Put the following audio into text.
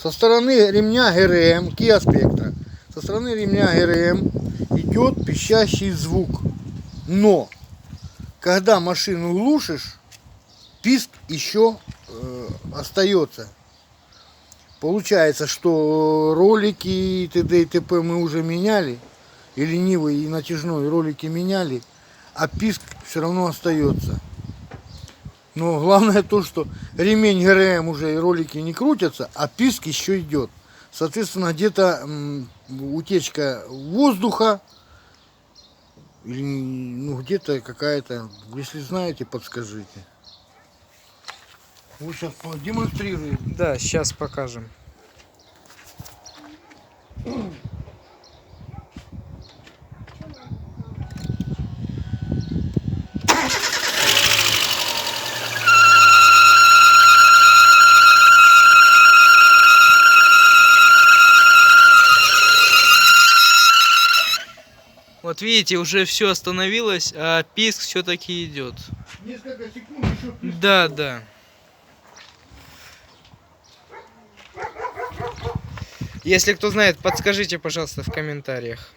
со стороны ремня ГРМ, Kia Spectra, со стороны ремня ГРМ идет пищащий звук. Но, когда машину глушишь, писк еще остается. Получается, что ролики и т.д. и т.п. мы уже меняли, и ленивый, и натяжной ролики меняли, а писк все равно остается. Но главное то, что ремень ГРМ уже и ролики не крутятся, а писк еще идет. Соответственно, где-то утечка воздуха, или ну, где-то какая-то, если знаете, подскажите. Вот сейчас демонстрирую. Да, сейчас покажем. Вот видите, уже все остановилось, а писк все-таки идет. Несколько секунд еще писк. Да, да. Если кто знает, подскажите, пожалуйста, в комментариях.